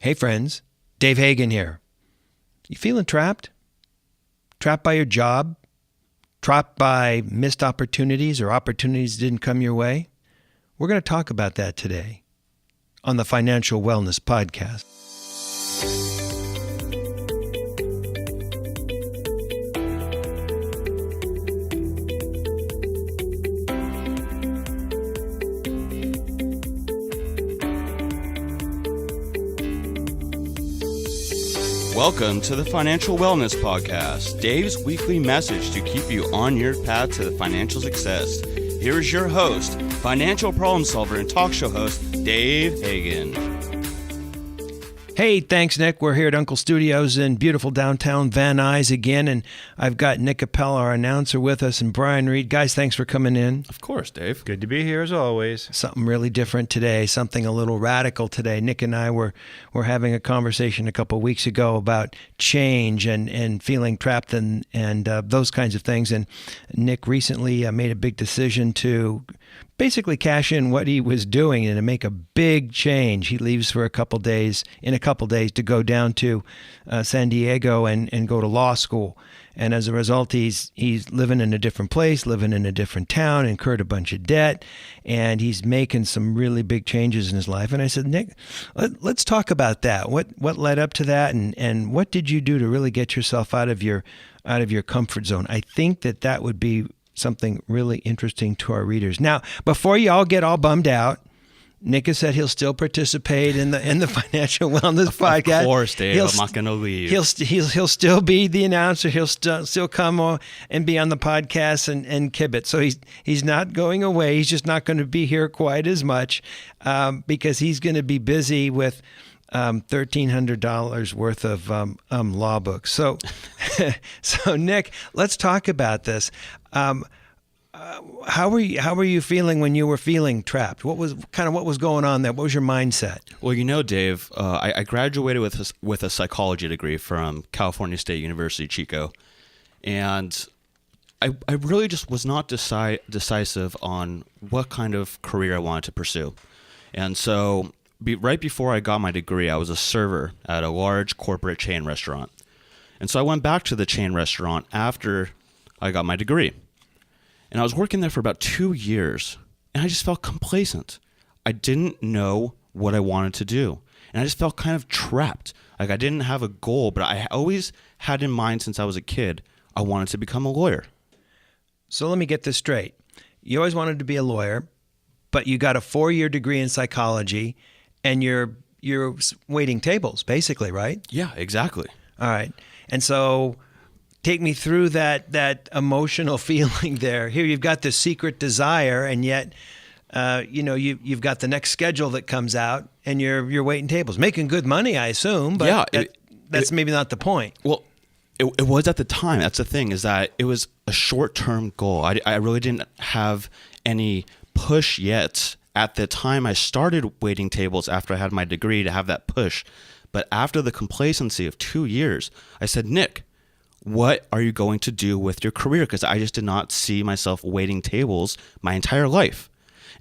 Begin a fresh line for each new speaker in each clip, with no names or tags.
Hey friends, Dave Hagan here. You feeling trapped? Trapped by your job? Trapped by missed opportunities or opportunities didn't come your way? We're going to talk about that today on the Financial Wellness Podcast.
Welcome to the Financial Wellness Podcast, Dave's weekly message to keep you on your path to financial success. Here is your host, financial problem solver and talk show host, Dave Hagan.
Hey, thanks, Nick. We're here at Uncle Studios in beautiful downtown Van Nuys again, and I've got Nick Capella, our announcer, with us, and Brian Reed. Guys, thanks for coming in.
Of course, Dave.
Good to be here as always.
Something really different today, something a little radical today. Nick and I were having a conversation a couple of weeks ago about change and feeling trapped and those kinds of things. And Nick recently made a big decision to basically cash in what he was doing and to make a big change. He leaves for a couple days to go down to San Diego and go to law school. And as a result, he's living in a different place, living in a different town, incurred a bunch of debt, and he's making some really big changes in his life. And I said, Nick, let's talk about that. What led up to that, and what did you do to really get yourself out of your comfort zone? I think that would be something really interesting to our readers. Now, before you all get all bummed out, Nick has said he'll still participate in the Financial Wellness Podcast.
Of course, Dave. I'm not going to leave.
He'll still be the announcer. He'll still come and be on the podcast and kibitz. So he's not going away. He's just not going to be here quite as much because he's going to be busy with $1,300 worth of law books. So, so Nick, let's talk about this. How were you feeling when you were feeling trapped? What was going on there? What was your mindset?
Well, Dave, I graduated with a psychology degree from California State University, Chico, and I really just was not decisive on what kind of career I wanted to pursue. And so right before I got my degree, I was a server at a large corporate chain restaurant. And so I went back to the chain restaurant after I got my degree. And I was working there for about 2 years, and I just felt complacent. I didn't know what I wanted to do, and I just felt kind of trapped. Like I didn't have a goal, but I always had in mind since I was a kid, I wanted to become a lawyer.
So let me get this straight. You always wanted to be a lawyer, but you got a 4-year degree in psychology, and you're waiting tables, basically, right?
Yeah, exactly.
All right. And so take me through that emotional feeling there. Here you've got this secret desire, and yet, you've got the next schedule that comes out, and you're waiting tables, making good money, I assume. But
yeah,
that's maybe not the point.
Well, it was at the time. That's the thing, is that it was a short-term goal. I really didn't have any push yet. At the time, I started waiting tables after I had my degree to have that push. But after the complacency of 2 years, I said, Nick, what are you going to do with your career? Because I just did not see myself waiting tables my entire life.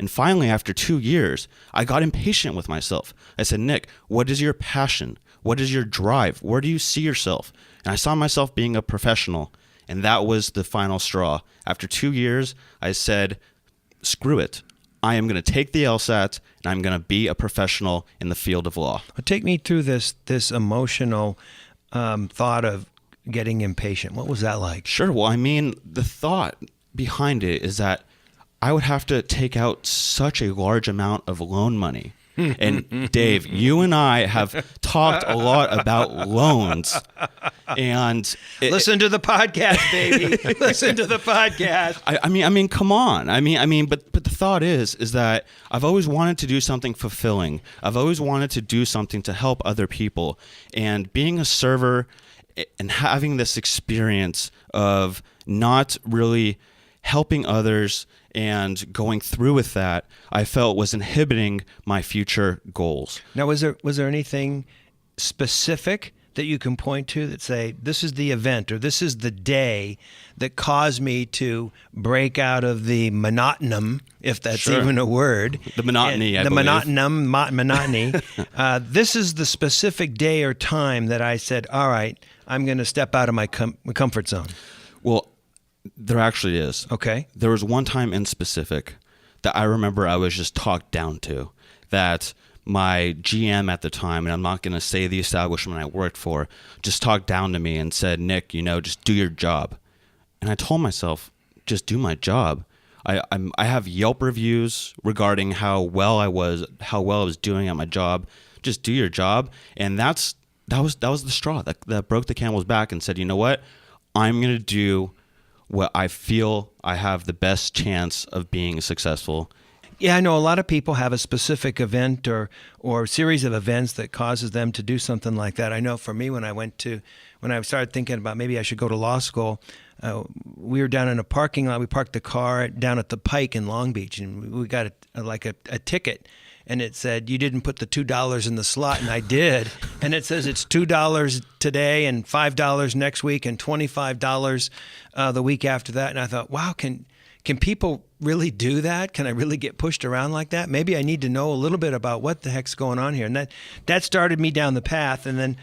And finally, after 2 years, I got impatient with myself. I said, Nick, what is your passion? What is your drive? Where do you see yourself? And I saw myself being a professional, and that was the final straw. After 2 years, I said, screw it. I am going to take the LSAT, and I'm going to be a professional in the field of law.
Take me through this emotional thought of getting impatient. What was that like?
Sure. Well, the thought behind it is that I would have to take out such a large amount of loan money. And Dave, you and I have talked a lot about loans. And
listen to the podcast, baby. Listen to the podcast.
I mean, come on. But the thought is that I've always wanted to do something fulfilling. I've always wanted to do something to help other people. And being a server and having this experience of not really helping others and going through with that, I felt was inhibiting my future goals.
Now, was there anything specific that you can point to that say, this is the event or this is the day that caused me to break out of the monotonum, if that's
Sure.
even a word.
The monotony,
And
I believe.
monotony. This is the specific day or time that I said, all right, I'm going to step out of my comfort zone.
Well, there actually is.
Okay.
There was one time in specific that I remember I was just talked down to, that my GM at the time, and I'm not going to say the establishment I worked for, just talked down to me and said, Nick, just do your job. And I told myself, just do my job. I have Yelp reviews regarding how well I was doing at my job. Just do your job. And that was the straw that broke the camel's back and said, you know what? I'm going to do what I feel I have the best chance of being successful.
Yeah, I know a lot of people have a specific event or series of events that causes them to do something like that. I know for me, when I started thinking about maybe I should go to law school, we were down in a parking lot. We parked the car down at the Pike in Long Beach, and we got a ticket. And it said, you didn't put the $2 in the slot, and I did. And it says it's $2 today and $5 next week and $25 the week after that. And I thought, wow, can people really do that? Can I really get pushed around like that? Maybe I need to know a little bit about what the heck's going on here. And that started me down the path. And then,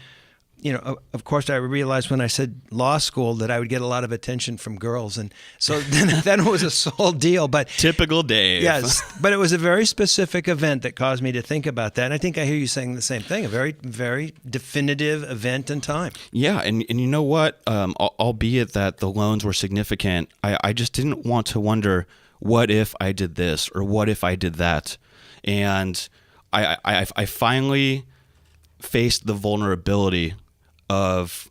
of course, I realized when I said law school that I would get a lot of attention from girls. And so then it was a whole deal. But
Typical Dave.
yes, but it was a very specific event that caused me to think about that. And I think I hear you saying the same thing, a very, very definitive event and time.
Yeah, and you know what? Albeit that the loans were significant, I just didn't want to wonder, what if I did this or what if I did that? And I finally faced the vulnerability of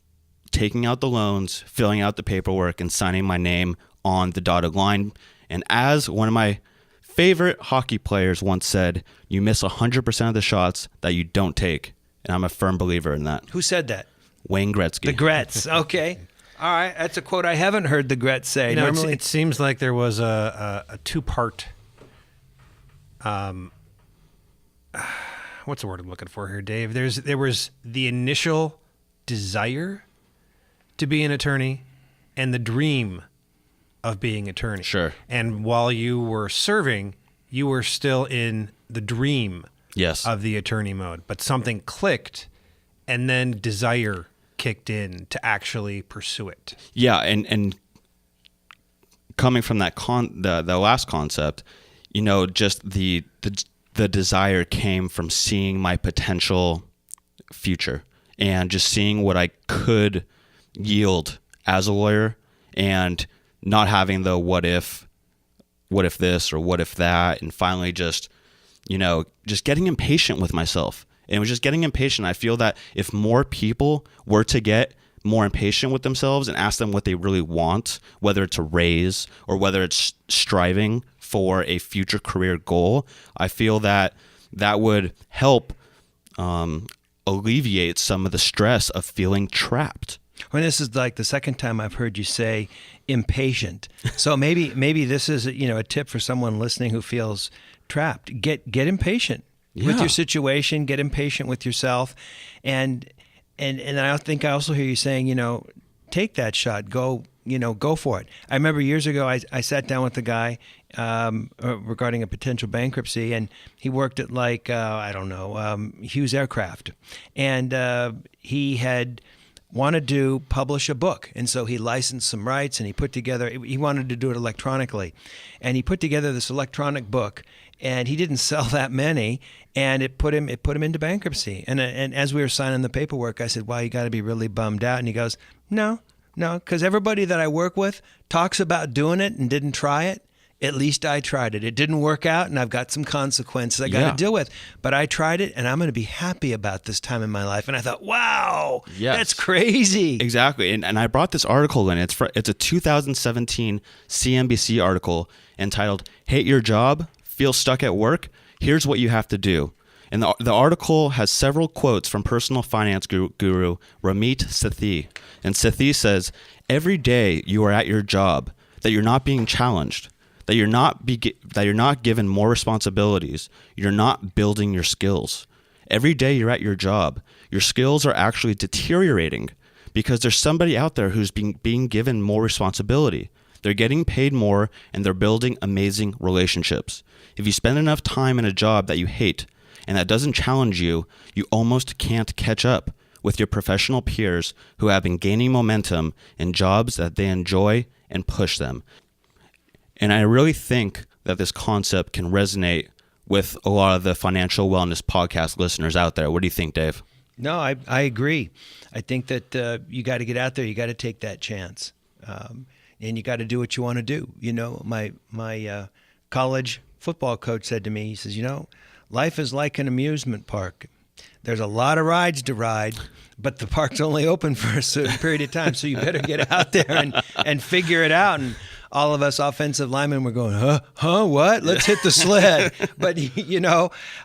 taking out the loans, filling out the paperwork, and signing my name on the dotted line. And as one of my favorite hockey players once said, you miss 100% of the shots that you don't take. And I'm a firm believer in that.
Who said that?
Wayne Gretzky.
The Gretz. Okay. All right. That's a quote I haven't heard the Gretz say. Normally,
it seems like there was a two-part, what's the word I'm looking for here, Dave? There was the initial desire to be an attorney and the dream of being an attorney.
Sure.
And while you were serving, you were still in the dream
Yes.
of the attorney mode. But something clicked, and then desire kicked in to actually pursue it.
Yeah, and coming from that the last concept, just the desire came from seeing my potential future and just seeing what I could yield as a lawyer, and not having the what if this or what if that, and finally just getting impatient with myself. And it was just getting impatient. I feel that if more people were to get more impatient with themselves and ask them what they really want, whether it's a raise or whether it's striving for a future career goal, I feel that would help alleviate some of the stress of feeling trapped.
Well, this is like the second time I've heard you say impatient. So maybe this is a tip for someone listening who feels trapped. Get impatient with your situation. Get impatient with yourself, and I think I also hear you saying, take that shot. Go for it. I remember years ago I sat down with a guy regarding a potential bankruptcy, and he worked at Hughes Aircraft, and he had wanted to publish a book, and so he licensed some rights, and he wanted to do it electronically, and he put together this electronic book, and he didn't sell that many, and it put him into bankruptcy. And as we were signing the paperwork, I said, "Wow, you got to be really bummed out." And he goes, "No, because everybody that I work with talks about doing it and didn't try it. At least I tried it. It didn't work out, and I've got some consequences I got to deal with. But I tried it, and I'm going to be happy about this time in my life." And I thought, wow, that's crazy.
Exactly. And I brought this article in. It's a 2017 CNBC article entitled, "Hate Your Job? Feel Stuck at Work? Here's What You Have to Do." And the article has several quotes from personal finance guru Ramit Sethi. And Sethi says, "Every day you are at your job, that you're not being challenged, that you're not given more responsibilities, you're not building your skills. Every day you're at your job, your skills are actually deteriorating because there's somebody out there who's being given more responsibility. They're getting paid more and they're building amazing relationships. If you spend enough time in a job that you hate and that doesn't challenge you, you almost can't catch up with your professional peers who have been gaining momentum in jobs that they enjoy and push them. And I really think that this concept can resonate with a lot of the financial wellness podcast listeners out there. What do you think, Dave?
No, I agree. I think that you got to get out there. You got to take that chance. And you got to do what you want to do. You know, my college football coach said to me, he says, life is like an amusement park. There's a lot of rides to ride, but the park's only open for a certain period of time. So you better get out there and figure it out. And all of us offensive linemen were going, what? Let's hit the sled. But,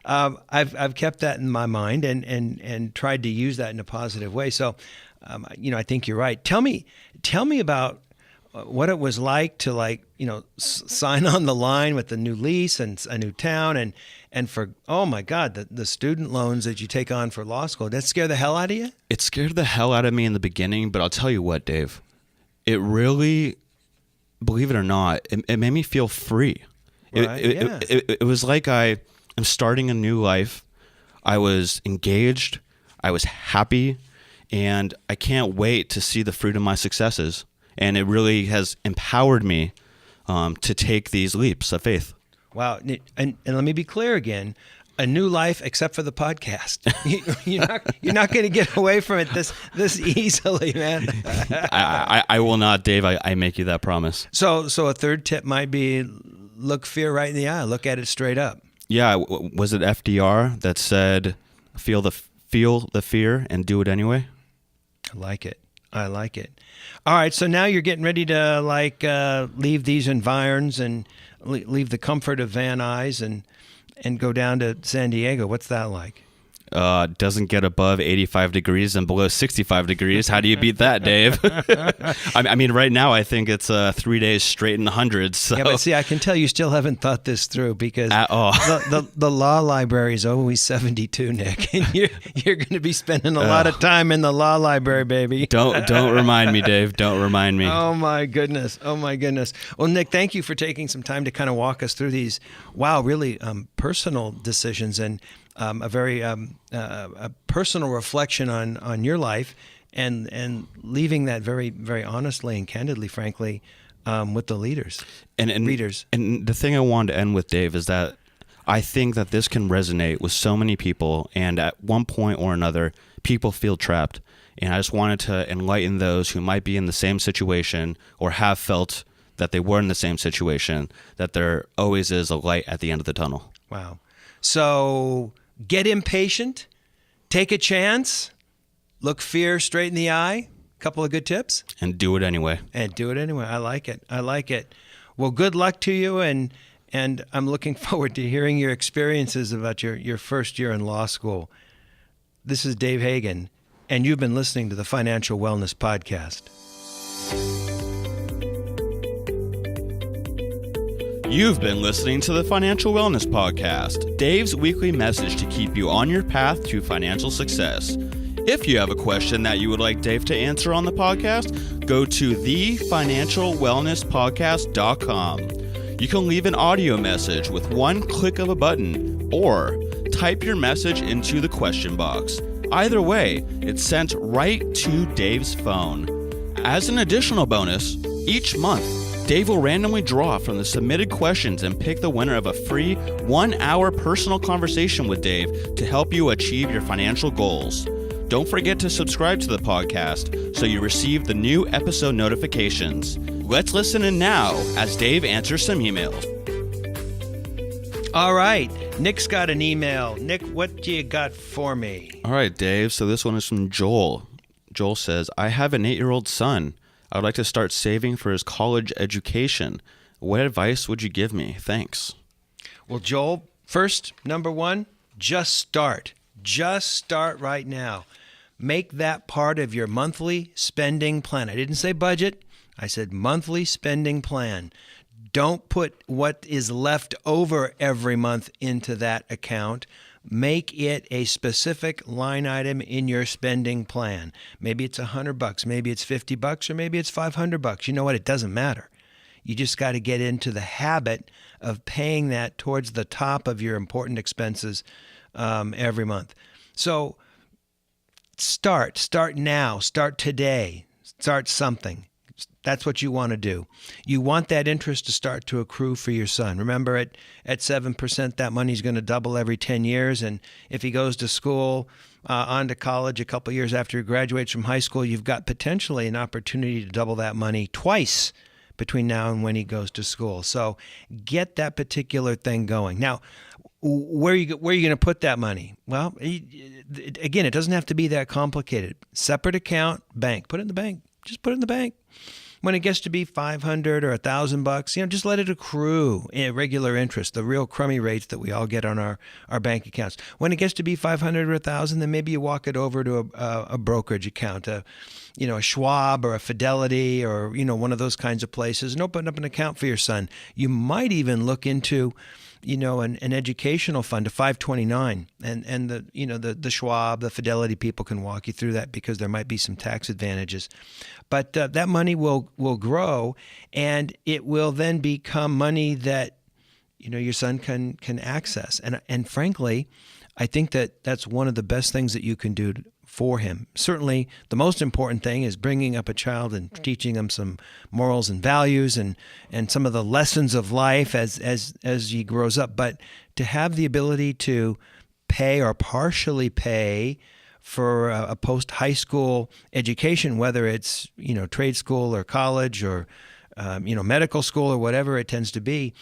I've kept that in my mind and tried to use that in a positive way. So, I think you're right. Tell me about what it was like to sign on the line with a new lease and a new town and for, oh my God, the student loans that you take on for law school. Did that scare the hell out of you?
It scared the hell out of me in the beginning, but I'll tell you what, Dave, it really, believe it or not, it made me feel free.
Right,
it was like I am starting a new life. I was engaged. I was happy. And I can't wait to see the fruit of my successes. And it really has empowered me to take these leaps of faith.
Wow. And let me be clear again. A new life except for the podcast. You're not going to get away from it this easily, man.
I will not, Dave. I make you that promise.
So a third tip might be look fear right in the eye. Look at it straight up.
Yeah. Was it FDR that said, feel the fear and do it anyway?
I like it. All right. So now you're getting ready to leave these environs and leave the comfort of Van Nuys and go down to San Diego. What's that like?
Doesn't get above 85 degrees and below 65 degrees. How do you beat that, Dave? I mean, right now I think it's 3 days straight in the hundreds. So.
Yeah, but see, I can tell you still haven't thought this through because
at all.
the law library is always 72, Nick, and you're going to be spending a lot of time in the law library, baby.
Don't remind me, Dave. Don't remind me.
Oh my goodness. Well, Nick, thank you for taking some time to kind of walk us through these, really personal decisions and a very a personal reflection on your life and leaving that very, very honestly and candidly, frankly, with the leaders and readers. And
the thing I wanted to end with, Dave, is that I think that this can resonate with so many people, and at one point or another, people feel trapped. And I just wanted to enlighten those who might be in the same situation or have felt that they were in the same situation, that there always is a light at the end of the tunnel.
Wow. So get impatient, take a chance, look fear straight in the eye. Couple of good tips.
And do it anyway.
I like it. Well, good luck to you, and I'm looking forward to hearing your experiences about your first year in law school. This is Dave Hagan, and you've been listening to the Financial Wellness Podcast.
You've been listening to the Financial Wellness Podcast, Dave's weekly message to keep you on your path to financial success. If you have a question that you would like Dave to answer on the podcast, go to thefinancialwellnesspodcast.com. You can leave an audio message with one click of a button or type your message into the question box. Either way, it's sent right to Dave's phone. As an additional bonus, each month, Dave will randomly draw from the submitted questions and pick the winner of a free 1-hour personal conversation with Dave to help you achieve your financial goals. Don't forget to subscribe to the podcast so you receive the new episode notifications. Let's listen in now as Dave answers some emails.
All right. Nick's got an email. Nick, what do you got for me?
All right, Dave. So this one is from Joel. Joel says, I have an 8-year-old son. I would like to start saving for his college education. What advice would you give me? Thanks.
Well, Joel, first, number one, just start. Just start right now. Make that part of your monthly spending plan. I didn't say budget. I said monthly spending plan. Don't put what is left over every month into that account, Make it a specific line item in your spending plan. Maybe it's $100, maybe it's $50, or maybe it's $500. You know what? It doesn't matter. You just got to get into the habit of paying that towards the top of your important expenses every month. So start now, start today, start something. That's what you want to do. You want that interest to start to accrue for your son. Remember, at 7%, that money's going to double every 10 years. And if he goes to school, on to college a couple years after he graduates from high school, you've got potentially an opportunity to double that money twice between now and when he goes to school. So get that particular thing going. Now, where are you going to put that money? Well, again, it doesn't have to be that complicated. Separate account, bank. Put it in the bank. Just put it in the bank. When it gets to be $500 or $1,000, just let it accrue in regular interest, the real crummy rates that we all get on our bank accounts. When it gets to be $500 or $1,000, then maybe you walk it over to a brokerage account, a Schwab or a Fidelity or one of those kinds of places, and open up an account for your son. You might even look into an educational fund, a 529, and the Schwab, the Fidelity people can walk you through that because there might be some tax advantages. But that money will grow, and it will then become money that your son can access. And frankly, I think that's one of the best things that you can do for him. Certainly, the most important thing is bringing up a child and teaching them some morals and values and some of the lessons of life as he grows up. But to have the ability to pay or partially pay for a post-high school education, whether it's trade school or college or medical school or whatever it tends to be,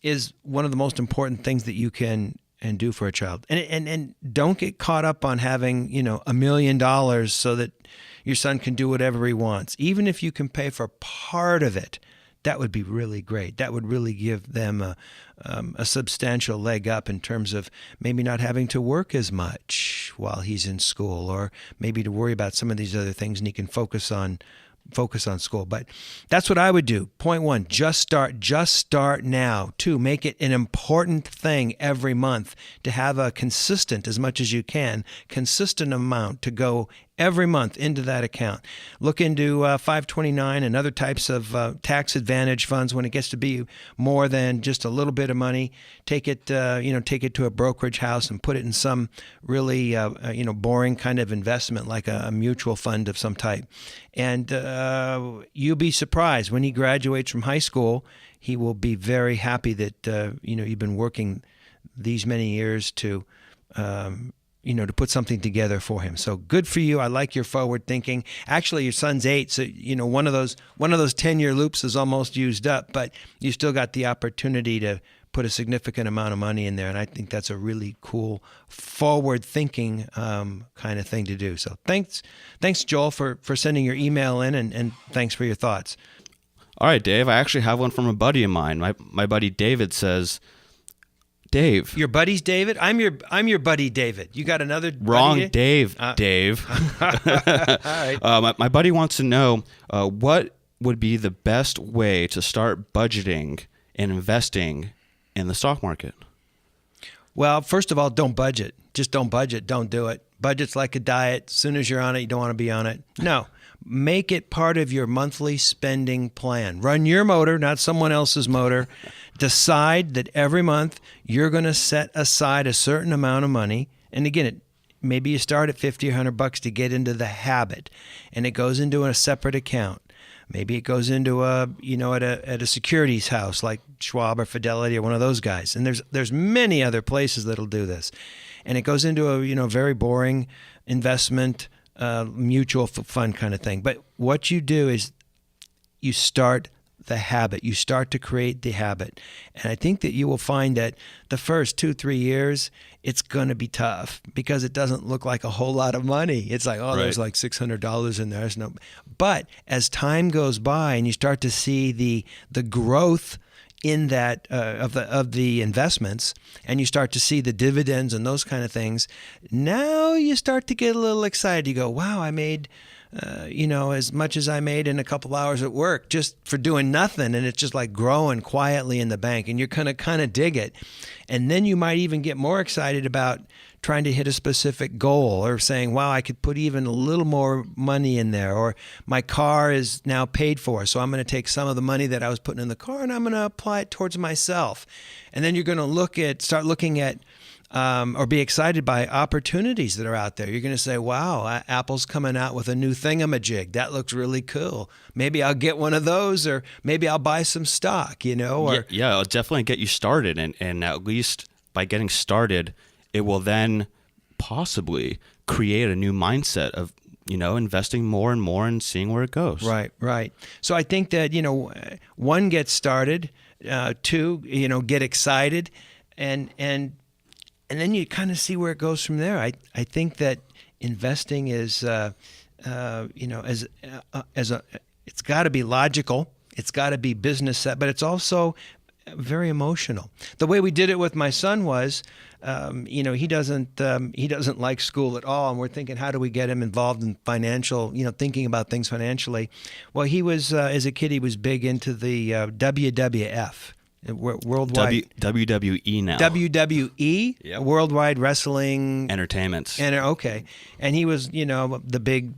is one of the most important things that you can do for a child. And don't get caught up on having, $1 million so that your son can do whatever he wants. Even if you can pay for part of it, that would be really great. That would really give them a substantial leg up in terms of maybe not having to work as much while he's in school, or maybe to worry about some of these other things, and he can focus on school. But that's what I would do. Point one, just start now. Two, make it an important thing every month to have a consistent, as much as you can, consistent amount to go every month into that account. Look into 529 and other types of tax advantage funds. When it gets to be more than just a little bit of money, take it to a brokerage house and put it in some really boring kind of investment, like a mutual fund of some type. And you'll be surprised when he graduates from high school. He will be very happy that you've been working these many years to put something together for him. So good for you. I like your forward thinking. Actually, your son's 8, so one of those 10-year loops is almost used up, but you still got the opportunity to put a significant amount of money in there, and I think that's a really cool forward thinking kind of thing to do. So thanks Joel for sending your email in, and thanks for your thoughts.
All right, Dave, I actually have one from a buddy of mine. My buddy David says, Dave.
Your buddy's David? I'm your buddy David. You got another
Wrong
buddy?
Dave. Dave.
All right.
My buddy wants to know what would be the best way to start budgeting and investing in the stock market.
Well, first of all, don't budget. Just don't budget. Don't do it. Budget's like a diet. As soon as you're on it, you don't want to be on it. No. Make it part of your monthly spending plan. Run your motor, not someone else's motor. Decide that every month you're going to set aside a certain amount of money. And again, maybe you start at $50 or $100 to get into the habit, and it goes into a separate account. Maybe it goes into at a securities house like Schwab or Fidelity or one of those guys. And there's many other places that'll do this. And it goes into a very boring investment mutual fund kind of thing. But what you do is you start the habit. You start to create the habit. And I think that you will find that the first 2-3 years, it's going to be tough because it doesn't look like a whole lot of money. It's like,
Right.
There's like $600 in there. But as time goes by and you start to see the growth in that of the investments, and you start to see the dividends and those kind of things, now you start to get a little excited. You go, wow, I made as much as I made in a couple hours at work just for doing nothing, and it's just like growing quietly in the bank, and you're gonna kind of dig it. And then you might even get more excited about trying to hit a specific goal, or saying, wow, I could put even a little more money in there, or my car is now paid for, so I'm going to take some of the money that I was putting in the car and I'm going to apply it towards myself. And then you're going to start looking at or be excited by opportunities that are out there. You're going to say, wow, Apple's coming out with a new thingamajig. That looks really cool. Maybe I'll get one of those, or maybe I'll buy some stock, or
yeah, it'll definitely get you started. And at least by getting started, it will then possibly create a new mindset of, investing more and more and seeing where it goes.
Right. So I think that, one, get started, two, get excited, and then you kind of see where it goes from there. I think that investing is, it's got to be logical. It's got to be business set, but it's also very emotional. The way we did it with my son was, he doesn't like school at all, and we're thinking, how do we get him involved in financial, thinking about things financially? Well, he was, as a kid, he was big into the WWF. Worldwide
WWE now.
WWE,
Yep.
Worldwide Wrestling
Entertainment.
Okay, and he was, the big,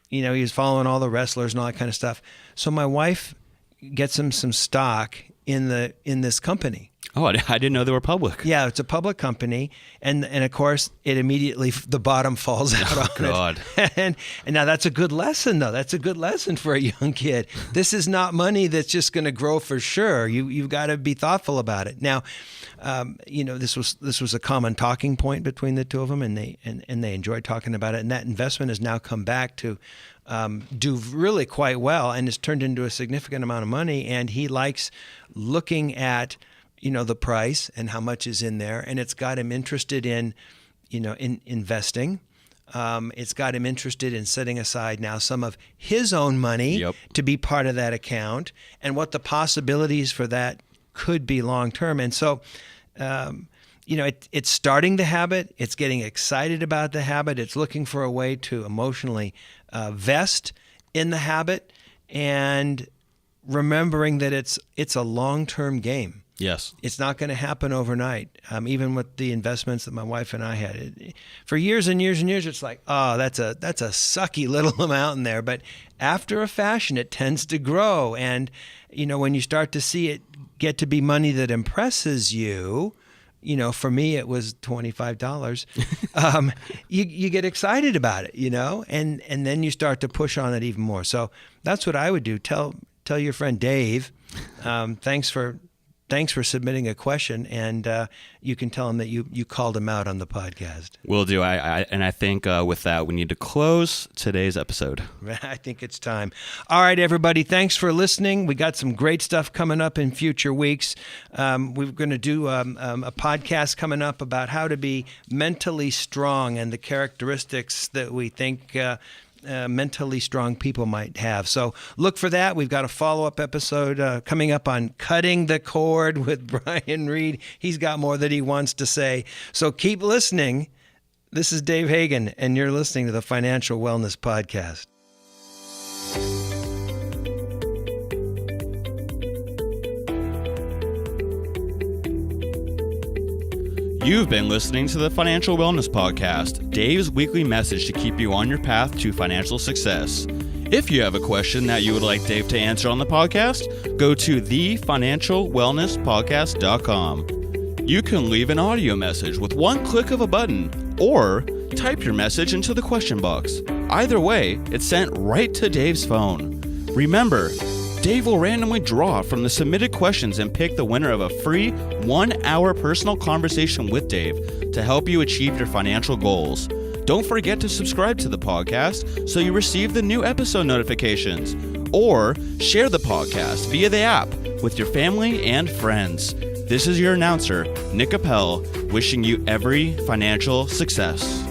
he was following all the wrestlers and all that kind of stuff. So my wife gets him some stock in this company.
Oh, I didn't know they were public.
Yeah, it's a public company, and of course, it immediately, the bottom falls out on
God.
it. And now that's a good lesson, though. That's a good lesson for a young kid. This is not money that's just going to grow for sure. You've got to be thoughtful about it. Now, this was a common talking point between the two of them, and they enjoyed talking about it. And that investment has now come back to do really quite well, and has turned into a significant amount of money. And he likes looking at the price and how much is in there, and it's got him interested in investing. It's got him interested in setting aside now some of his own money to be part of that account, and what the possibilities for that could be long term. And so, it's starting the habit. It's getting excited about the habit. It's looking for a way to emotionally vest in the habit, and remembering that it's a long-term game.
Yes.
It's not going to happen overnight. Even with the investments that my wife and I had, for years and years and years, it's like, oh, that's a sucky little amount in there. But after a fashion, it tends to grow. And, when you start to see it get to be money that impresses you, for me, it was $25. You get excited about it, and then you start to push on it even more. So that's what I would do. Tell your friend Dave, thanks for submitting a question, and you can tell him that you called him out on the podcast.
Will do. I think with that, we need to close today's episode.
I think it's time. All right, everybody. Thanks for listening. We got some great stuff coming up in future weeks. We're going to do a podcast coming up about how to be mentally strong and the characteristics that we think mentally strong people might have. So look for that. We've got a follow-up episode coming up on cutting the cord with Brian Reed. He's got more that he wants to say. So keep listening. This is Dave Hagan, and you're listening to the Financial Wellness Podcast.
You've been listening to the Financial Wellness Podcast, Dave's weekly message to keep you on your path to financial success. If you have a question that you would like Dave to answer on the podcast, go to thefinancialwellnesspodcast.com. You can leave an audio message with one click of a button, or type your message into the question box. Either way, it's sent right to Dave's phone. Remember, Dave will randomly draw from the submitted questions and pick the winner of a free 1-hour personal conversation with Dave to help you achieve your financial goals. Don't forget to subscribe to the podcast so you receive the new episode notifications, or share the podcast via the app with your family and friends. This is your announcer, Nick Appel, wishing you every financial success.